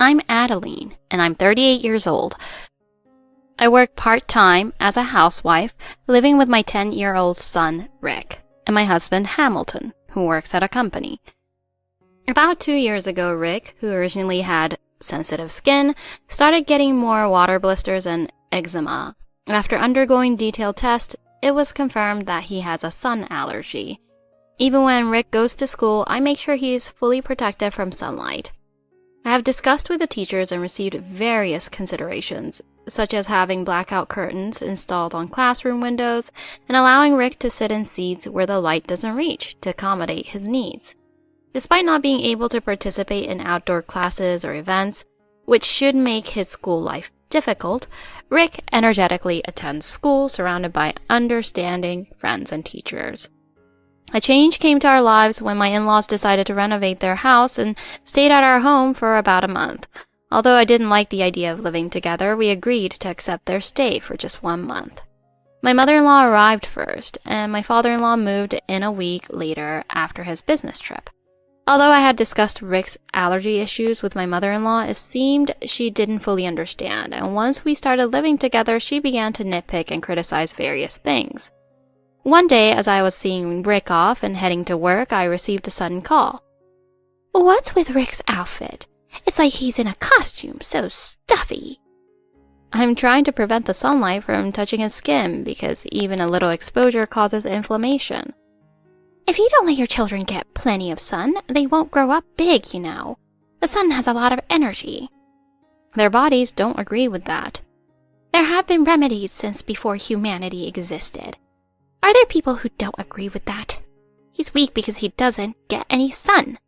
I'm Adeline, and I'm 38 years old. I work part-time as a housewife, living with my 10-year-old son, Rick, and my husband, Hamilton, who works at a company. About 2 years ago, Rick, who originally had sensitive skin, started getting more water blisters and eczema. After undergoing detailed tests, it was confirmed that he has a sun allergy. Even when Rick goes to school, I make sure he's fully protected from sunlight. I have discussed with the teachers and received various considerations, such as having blackout curtains installed on classroom windows and allowing Rick to sit in seats where the light doesn't reach to accommodate his needs. Despite not being able to participate in outdoor classes or events, which should make his school life difficult, Rick energetically attends school surrounded by understanding friends and teachers. A change came to our lives when my in-laws decided to renovate their house and stayed at our home for about a month. Although I didn't like the idea of living together, we agreed to accept their stay for just 1 month. My mother-in-law arrived first, and my father-in-law moved in a week later after his business trip. Although I had discussed Rick's allergy issues with my mother-in-law, it seemed she didn't fully understand, and once we started living together, she began to nitpick and criticize various things. One day, as I was seeing Rick off and heading to work, I received a sudden call. "What's with Rick's outfit? It's like he's in a costume, so stuffy." I'm trying to prevent the sunlight from touching his skin because even a little exposure causes inflammation. "If you don't let your children get plenty of sun, they won't grow up big, you know. The sun has a lot of energy." Their bodies don't agree with that. "There have been remedies since before humanity existed. Are there people who don't agree with that? He's weak because he doesn't get any sun."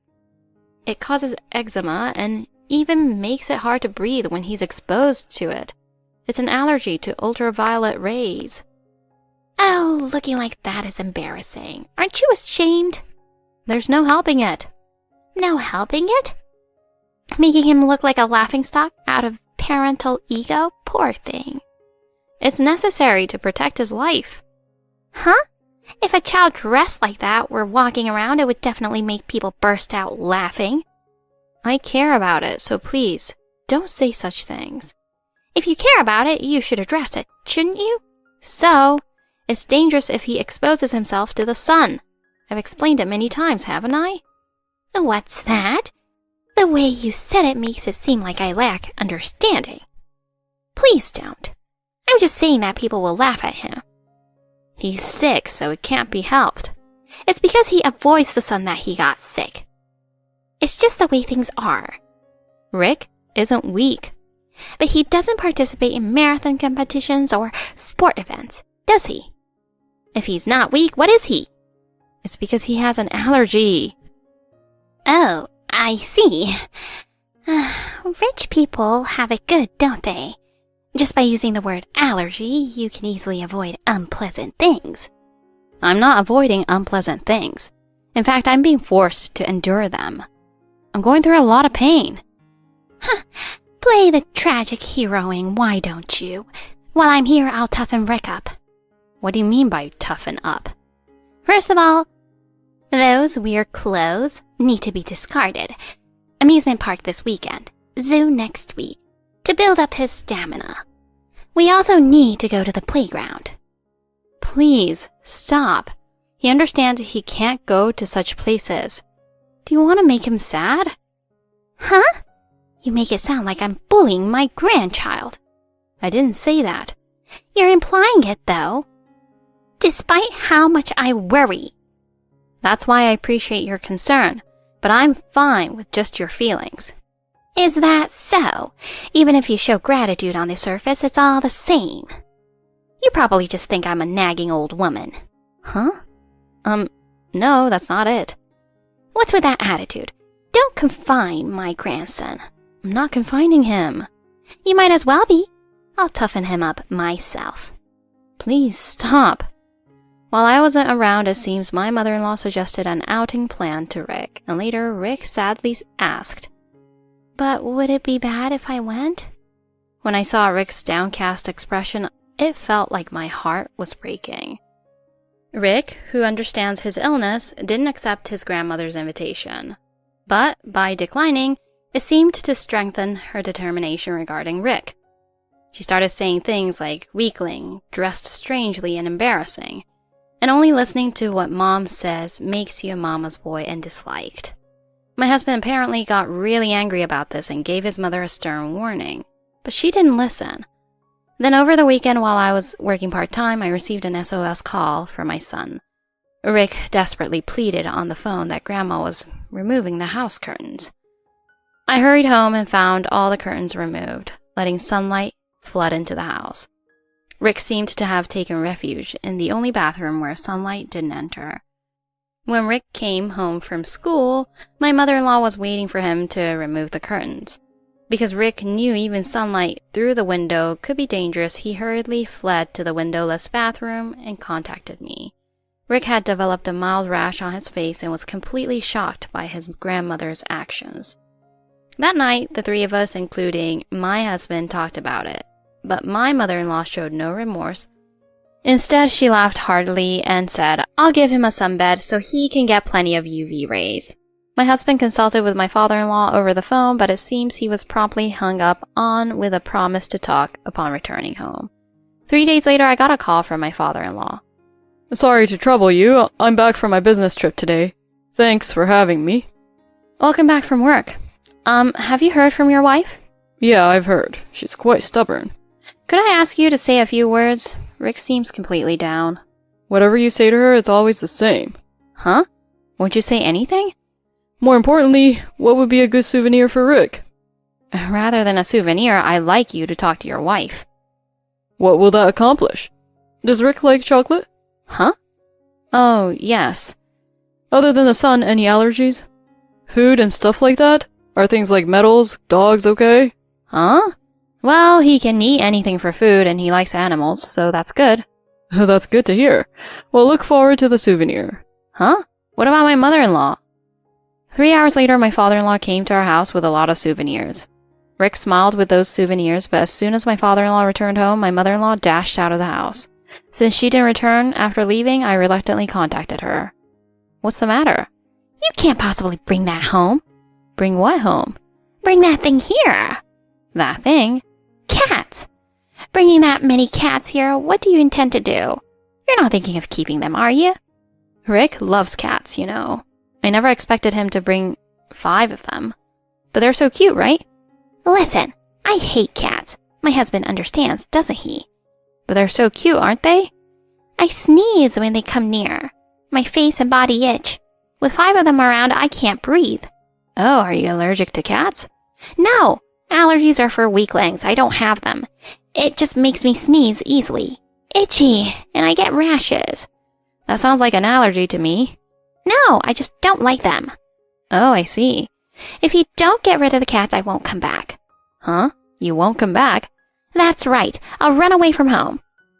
It causes eczema and even makes it hard to breathe when he's exposed to it. It's an allergy to ultraviolet rays. "Oh, looking like that is embarrassing. Aren't you ashamed?" There's no helping it. "No helping it? Making him look like a laughingstock out of parental ego? Poor thing." It's necessary to protect his life. Huh? If a child dressed like that were walking around, it would definitely make people burst out laughing. I care about it, so please, don't say such things. If you care about it, you should address it, shouldn't you? So, it's dangerous if he exposes himself to the sun. I've explained it many times, haven't I? What's that? The way you said it makes it seem like I lack understanding. Please don't. I'm just saying that people will laugh at him. He's sick, so it can't be helped. It's because he avoids the sun that he got sick. It's just the way things are. Rick isn't weak. But he doesn't participate in marathon competitions or sport events, does he? If he's not weak, what is he? It's because he has an allergy. Oh, I see. Rich people have it good, don't they? Just by using the word allergy, you can easily avoid unpleasant things. I'm not avoiding unpleasant things. In fact, I'm being forced to endure them. I'm going through a lot of pain. Play the tragic heroing, why don't you? While I'm here, I'll toughen Rick up. What do you mean by toughen up? First of all, those weird clothes need to be discarded. Amusement park this weekend, zoo next week, to build up his stamina. We also need to go to the playground. Please, stop. He understands he can't go to such places. Do you want to make him sad? Huh? You make it sound like I'm bullying my grandchild. I didn't say that. You're implying it, though. Despite how much I worry. That's why I appreciate your concern, but I'm fine with just your feelings. Is that so? Even if you show gratitude on the surface, it's all the same. You probably just think I'm a nagging old woman. Huh? No, that's not it. What's with that attitude? Don't confine my grandson. I'm not confining him. You might as well be. I'll toughen him up myself. Please stop. While I wasn't around, it seems my mother-in-law suggested an outing plan to Rick, and later Rick sadly asked, "But would it be bad if I went?" When I saw Rick's downcast expression, it felt like my heart was breaking. Rick, who understands his illness, didn't accept his grandmother's invitation. But by declining, It seemed to strengthen her determination regarding Rick. She started saying things like weakling, dressed strangely and embarrassing, and only listening to what mom says makes you a mama's boy and disliked. My husband apparently got really angry about this and gave his mother a stern warning, but she didn't listen. Then over the weekend while I was working part-time, I received an SOS call from my son. Rick desperately pleaded on the phone that Grandma was removing the house curtains. I hurried home and found all the curtains removed, letting sunlight flood into the house. Rick seemed to have taken refuge in the only bathroom where sunlight didn't enter. When Rick came home from school, my mother-in-law was waiting for him to remove the curtains. Because Rick knew even sunlight through the window could be dangerous, he hurriedly fled to the windowless bathroom and contacted me. Rick had developed a mild rash on his face and was completely shocked by his grandmother's actions. That night, the three of us, including my husband, talked about it, but my mother-in-law showed no remorse. Instead, she laughed heartily and said, "I'll give him a sunbed so he can get plenty of UV rays." My husband consulted with my father-in-law over the phone, but it seems he was promptly hung up on with a promise to talk upon returning home. 3 days later, I got a call from my father-in-law. "Sorry to trouble you. I'm back from my business trip today. Thanks for having me." "Welcome back from work. Have you heard from your wife?" "Yeah, I've heard. She's quite stubborn." "Could I ask you to say a few words?" Rick seems completely down. "Whatever you say to her, it's always the same." "Huh? Won't you say anything?" "More importantly, what would be a good souvenir for Rick?" "Rather than a souvenir, I'd like you to talk to your wife." "What will that accomplish? Does Rick like chocolate?" "Huh? Oh, yes." "Other than the sun, any allergies? Food and stuff like that? Are things like metals, dogs okay?" "Huh? Well, he can eat anything for food and he likes animals, so that's good." "That's good to hear. Well, look forward to the souvenir." "Huh? What about my mother-in-law?" 3 hours later, my father-in-law came to our house with a lot of souvenirs. Rick smiled with those souvenirs, but as soon as my father-in-law returned home, my mother-in-law dashed out of the house. Since she didn't return after leaving, I reluctantly contacted her. "What's the matter?" You can't possibly bring that home. "Bring what home?" Bring that thing here. "That thing?" Cats. Bringing that many cats here, what do you intend to do? You're not thinking of keeping them, are you?" Rick loves cats, you know. I never expected him to bring 5 of them. But they're so cute, right? Listen, I hate cats. My husband understands, doesn't he? But they're so cute, aren't they? I sneeze when they come near. My face and body itch. With 5 of them around, I can't breathe. Oh, are you allergic to cats? No, allergies are for weaklings. I don't have them. It just makes me sneeze easily. Itchy, and I get rashes. That sounds like an allergy to me. No, I just don't like them. Oh, I see. If you don't get rid of the cats, I won't come back. Huh? You won't come back? That's right. I'll run away from home.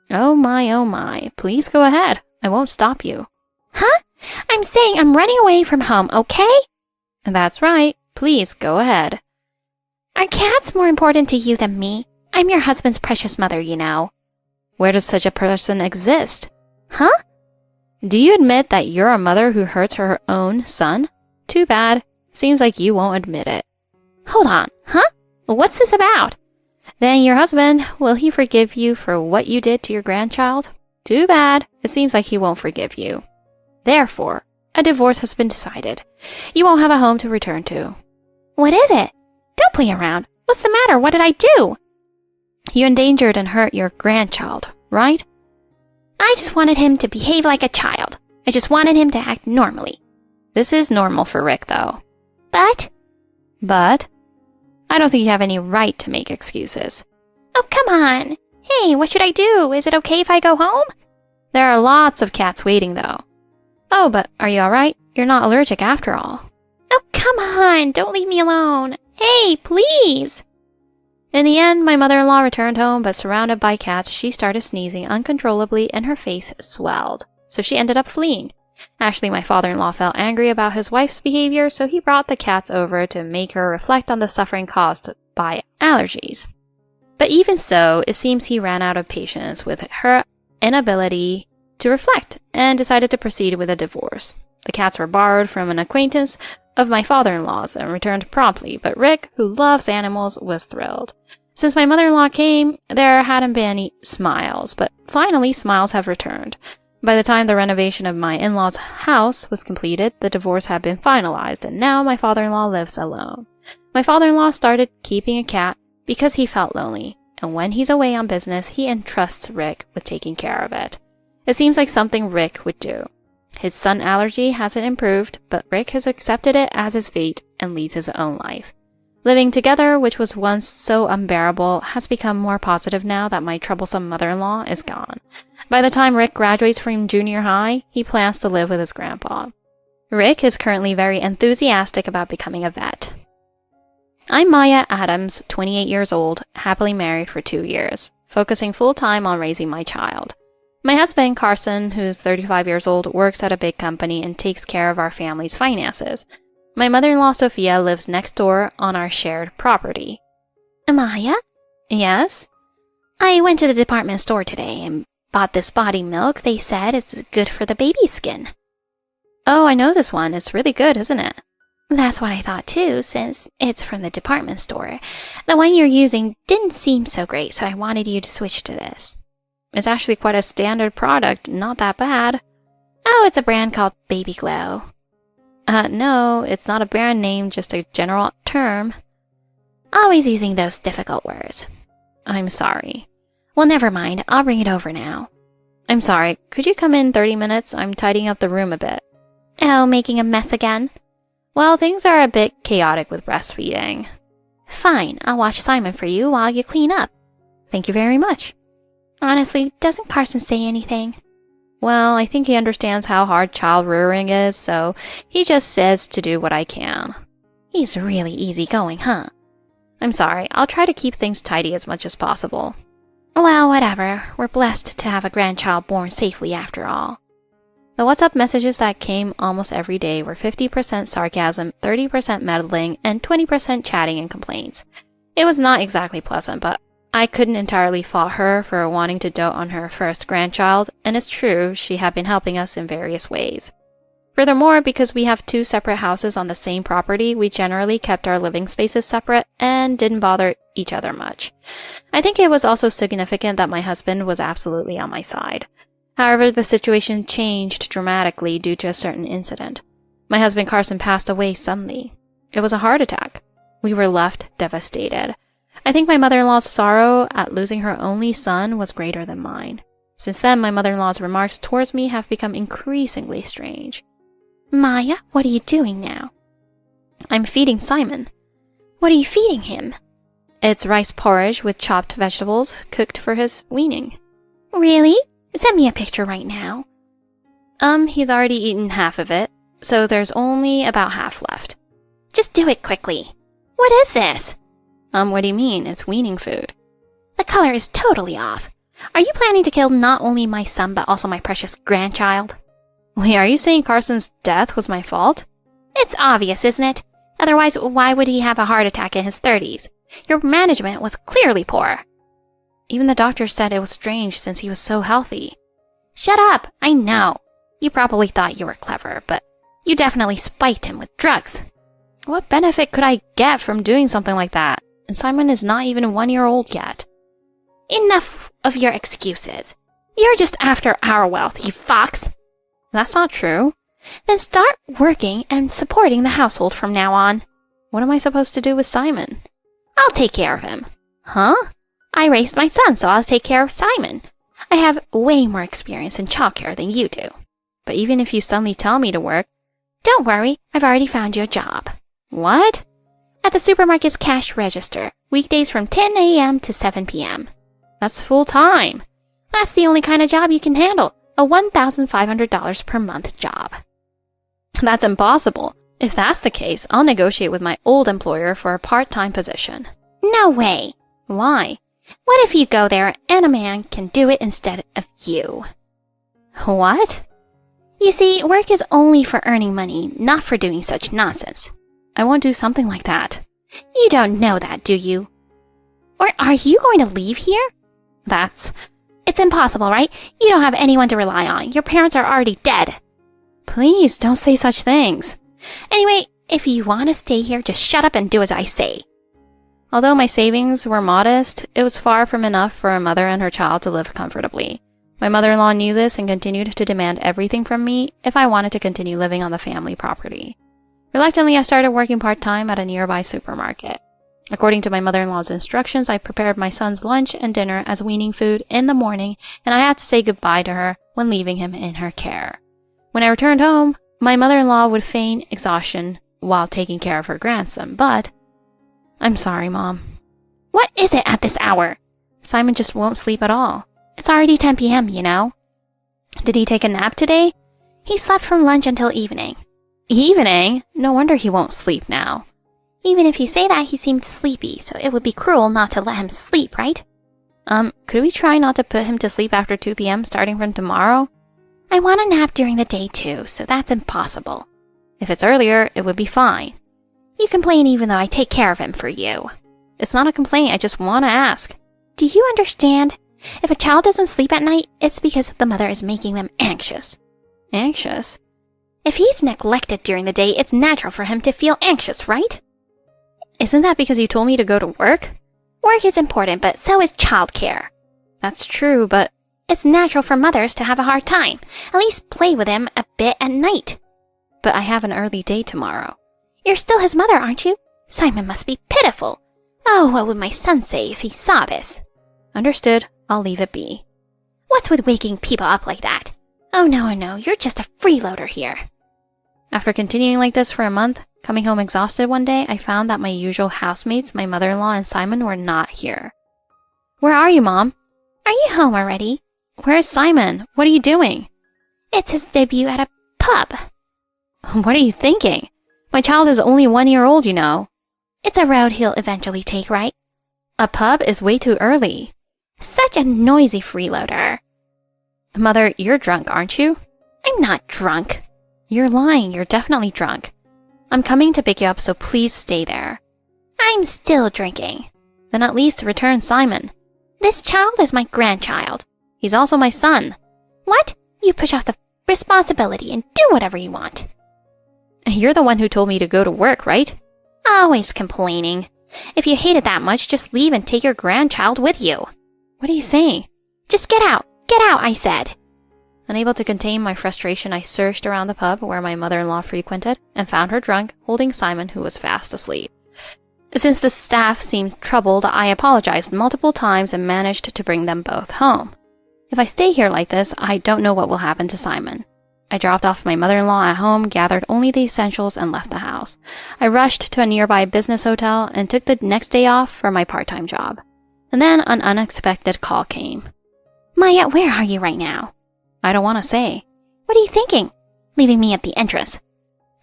Oh my. Please go ahead. I won't stop you. Huh? I'm saying I'm running away from home, okay? That's right. Please go ahead. Are cats more important to you than me? I'm your husband's precious mother, you know. Where does such a person exist? Huh? Do you admit that you're a mother who hurts her own son? Too bad. Seems like you won't admit it. Hold on. Huh? What's this about? Then your husband, will he forgive you for what you did to your grandchild? Too bad. It seems like he won't forgive you. Therefore, a divorce has been decided. You won't have a home to return to. What is it? Don't play around. What's the matter? What did I do? You endangered and hurt your grandchild, right? I just wanted him to behave like a child. I just wanted him to act normally. This is normal for Rick, though. But? I don't think you have any right to make excuses. Oh, come on. Hey, what should I do? Is it okay if I go home? There are lots of cats waiting, though. Oh, but are you alright? You're not allergic after all. Oh, come on. Don't leave me alone. Hey, please. In the end, my mother-in-law returned home, but surrounded by cats, she started sneezing uncontrollably and her face swelled. So she ended up fleeing. Actually, my father-in-law felt angry about his wife's behavior, so he brought the cats over to make her reflect on the suffering caused by allergies. But even so, it seems he ran out of patience with her inability to reflect and decided to proceed with a divorce. The cats were borrowed from an acquaintance of my father-in-law's and returned promptly, but Rick, who loves animals, was thrilled. Since my mother-in-law came, there hadn't been any smiles, but finally smiles have returned. By the time the renovation of my in-laws' house was completed, the divorce had been finalized, and now my father-in-law lives alone. My father-in-law started keeping a cat because he felt lonely, and when he's away on business, he entrusts Rick with taking care of it. It seems like something Rick would do. His sun allergy hasn't improved, but Rick has accepted it as his fate and leads his own life. Living together, which was once so unbearable, has become more positive now that my troublesome mother-in-law is gone. By the time Rick graduates from junior high, he plans to live with his grandpa. Rick is currently very enthusiastic about becoming a vet. I'm Maya Adams, 28 years old, happily married for 2 years, focusing full-time on raising my child. My husband, Carson, who's 35 years old, works at a big company and takes care of our family's finances. My mother-in-law, Sophia, lives next door on our shared property. Maya? Yes? I went to the department store today and bought this body milk. They said it's good for the baby skin. Oh, I know this one. It's really good, isn't it? That's what I thought too, since it's from the department store. The one you're using didn't seem so great, so I wanted you to switch to this. It's actually quite a standard product, not that bad. Oh, it's a brand called Baby Glow. No, it's not a brand name, just a general term. Always using those difficult words. I'm sorry. Well, never mind. I'll bring it over now. I'm sorry. Could you come in 30 minutes? I'm tidying up the room a bit. Oh, making a mess again? Well, things are a bit chaotic with breastfeeding. Fine. I'll watch Simon for you while you clean up. Thank you very much. Honestly, doesn't Carson say anything? Well, I think he understands how hard child rearing is, so he just says to do what I can. He's really easygoing, huh? I'm sorry. I'll try to keep things tidy as much as possible. Well, whatever. We're blessed to have a grandchild born safely after all. The WhatsApp messages that came almost every day were 50% sarcasm, 30% meddling, and 20% chatting and complaints. It was not exactly pleasant, but I couldn't entirely fault her for wanting to dote on her first grandchild, and it's true, she had been helping us in various ways. Furthermore, because we have 2 separate houses on the same property, we generally kept our living spaces separate and didn't bother each other much. I think it was also significant that my husband was absolutely on my side. However, the situation changed dramatically due to a certain incident. My husband Carson passed away suddenly. It was a heart attack. We were left devastated. I think my mother-in-law's sorrow at losing her only son was greater than mine. Since then, my mother-in-law's remarks towards me have become increasingly strange. Maya, what are you doing now? I'm feeding Simon. What are you feeding him? It's rice porridge with chopped vegetables cooked for his weaning. Really? Send me a picture right now. He's already eaten half of it, so there's only about half left. Just do it quickly. What is this? What do you mean? It's weaning food. The color is totally off. Are you planning to kill not only my son, but also my precious grandchild? Wait, are you saying Carson's death was my fault? It's obvious, isn't it? Otherwise, why would he have a heart attack in his 30s? Your management was clearly poor. Even the doctor said it was strange since he was so healthy. Shut up! I know. You probably thought you were clever, but you definitely spiked him with drugs. What benefit could I get from doing something like that? And Simon is not even 1 year old yet. Enough of your excuses. You're just after our wealth, you fox. That's not true. Then start working and supporting the household from now on. What am I supposed to do with Simon? I'll take care of him. Huh? I raised my son, so I'll take care of Simon. I have way more experience in childcare than you do. But even if you suddenly tell me to work... Don't worry, I've already found you a job. What? At the supermarket's cash register, weekdays from 10 a.m. to 7 p.m. That's full time. That's the only kind of job you can handle, a $1,500 per month job. That's impossible. If that's the case, I'll negotiate with my old employer for a part-time position. No way. Why? What if you go there and a man can do it instead of you? What? You see, work is only for earning money, not for doing such nonsense. I won't do something like that. You don't know that, do you? Or are you going to leave here? It's impossible, right? You don't have anyone to rely on. Your parents are already dead. Please, don't say such things. Anyway, If you want to stay here, just shut up and do as I say. Although my savings were modest, it was far from enough for a mother and her child to live comfortably. My mother-in-law knew this and continued to demand everything from me if I wanted to continue living on the family property. Reluctantly, I started working part-time at a nearby supermarket. According to my mother-in-law's instructions, I prepared my son's lunch and dinner as weaning food in the morning, and I had to say goodbye to her when leaving him in her care. When I returned home, my mother-in-law would feign exhaustion while taking care of her grandson, but... I'm sorry, Mom. What is it at this hour? Simon just won't sleep at all. It's already 10 p.m., you know. Did he take a nap today? He slept from lunch until evening. Evening? No wonder he won't sleep now. Even if you say that, he seemed sleepy, so it would be cruel not to let him sleep, right? Could we try not to put him to sleep after 2 p.m. starting from tomorrow? I want a nap during the day too, so that's impossible. If it's earlier, it would be fine. You complain even though I take care of him for you. It's not a complaint, I just want to ask. Do you understand? If a child doesn't sleep at night, it's because the mother is making them anxious. Anxious? If he's neglected during the day, it's natural for him to feel anxious, right? Isn't that because you told me to go to work? Work is important, but so is childcare. That's true, but... It's natural for mothers to have a hard time. At least play with him a bit at night. But I have an early day tomorrow. You're still his mother, aren't you? Simon must be pitiful. Oh, what would my son say if he saw this? Understood. I'll leave it be. What's with waking people up like that? Oh no, you're just a freeloader here. After continuing like this for a month, coming home exhausted one day, I found that my usual housemates, my mother-in-law and Simon, were not here. Where are you, Mom? Are you home already? Where's Simon? What are you doing? It's his debut at a pub. What are you thinking? My child is only 1 year old, you know. It's a road he'll eventually take, right? A pub is way too early. Such a noisy freeloader. Mother, you're drunk, aren't you? I'm not drunk. You're lying. You're definitely drunk. I'm coming to pick you up, so please stay there. I'm still drinking. Then at least return Simon. This child is my grandchild. He's also my son. What? You push off the responsibility and do whatever you want. You're the one who told me to go to work, right? Always complaining. If you hate it that much, just leave and take your grandchild with you. What are you saying? Just get out. Get out, I said. Unable to contain my frustration, I searched around the pub where my mother-in-law frequented and found her drunk, holding Simon, who was fast asleep. Since the staff seemed troubled, I apologized multiple times and managed to bring them both home. If I stay here like this, I don't know what will happen to Simon. I dropped off my mother-in-law at home, gathered only the essentials, and left the house. I rushed to a nearby business hotel and took the next day off for my part-time job. And then an unexpected call came. Maya, where are you right now? I don't want to say. What are you thinking? Leaving me at the entrance.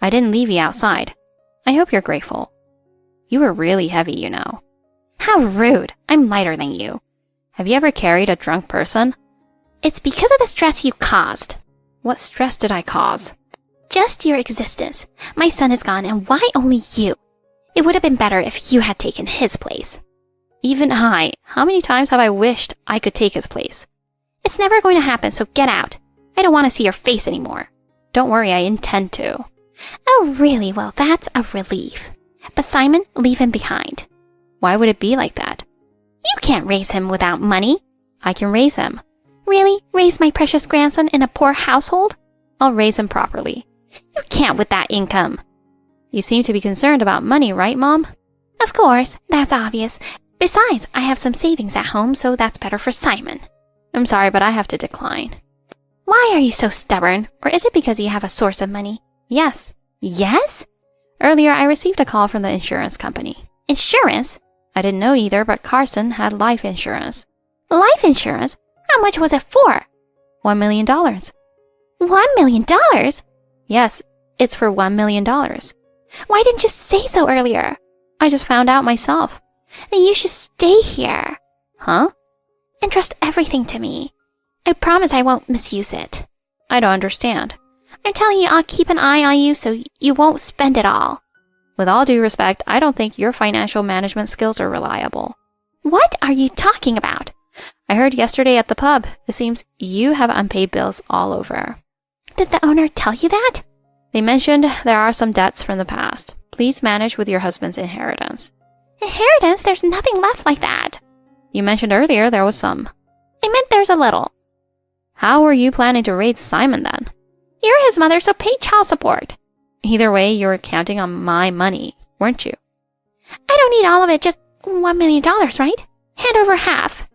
I didn't leave you outside. I hope you're grateful. You were really heavy, you know. How rude. I'm lighter than you. Have you ever carried a drunk person? It's because of the stress you caused. What stress did I cause? Just your existence. My son is gone, and why only you? It would have been better if you had taken his place. Even I. How many times have I wished I could take his place? It's never going to happen, so get out. I don't want to see your face anymore. Don't worry, I intend to. Oh, really? Well, that's a relief. But Simon, leave him behind. Why would it be like that? You can't raise him without money. I can raise him. Really? Raise my precious grandson in a poor household? I'll raise him properly. You can't with that income. You seem to be concerned about money, right, Mom? Of course, that's obvious. Besides, I have some savings at home, so that's better for Simon. I'm sorry, but I have to decline. Why are you so stubborn? Or is it because you have a source of money? Yes. Yes? Earlier, I received a call from the insurance company. Insurance? I didn't know either, but Carson had life insurance. Life insurance? How much was it for? $1 million. $1 million? Yes, it's for $1 million. Why didn't you say so earlier? I just found out myself. Then you should stay here. Huh? Entrust everything to me. I promise I won't misuse it. I don't understand. I'm telling you, I'll keep an eye on you so you won't spend it all. With all due respect, I don't think your financial management skills are reliable. What are you talking about? I heard yesterday at the pub. It seems you have unpaid bills all over. Did the owner tell you that? They mentioned there are some debts from the past. Please manage with your husband's inheritance. Inheritance? There's nothing left like that. You mentioned earlier there was some. I meant there's a little. How were you planning to raise Simon then? You're his mother, so pay child support. Either way, you were counting on my money, weren't you? I don't need all of it, just $1 million, right? Hand over half.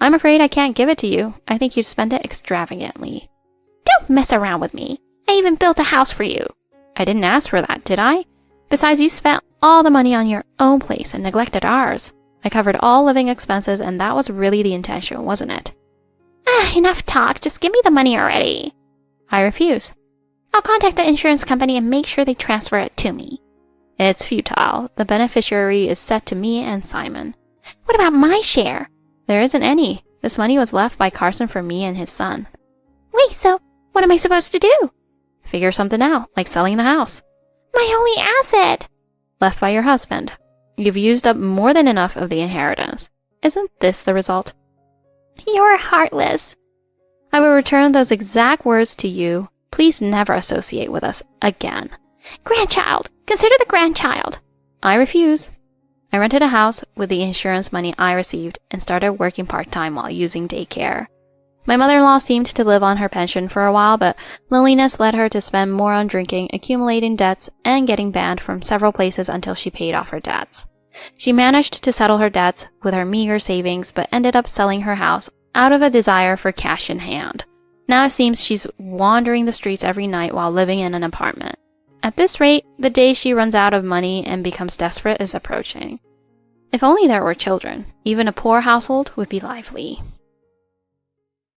I'm afraid I can't give it to you. I think you'd spend it extravagantly. Don't mess around with me. I even built a house for you. I didn't ask for that, did I? Besides, you spent all the money on your own place and neglected ours. I covered all living expenses, and that was really the intention, wasn't it? Enough talk. Just give me the money already. I refuse. I'll contact the insurance company and make sure they transfer it to me. It's futile. The beneficiary is set to me and Simon. What about my share? There isn't any. This money was left by Carson for me and his son. Wait, so what am I supposed to do? Figure something out, like selling the house. My only asset. Left by your husband. You've used up more than enough of the inheritance. Isn't this the result? You're heartless. I will return those exact words to you. Please never associate with us again. Grandchild. Consider the grandchild. I refuse. I rented a house with the insurance money I received and started working part-time while using daycare. My mother-in-law seemed to live on her pension for a while, but loneliness led her to spend more on drinking, accumulating debts, and getting banned from several places until she paid off her debts. She managed to settle her debts with her meager savings, but ended up selling her house out of a desire for cash in hand. Now it seems she's wandering the streets every night while living in an apartment. At this rate, the day she runs out of money and becomes desperate is approaching. If only there were children, even a poor household would be lively.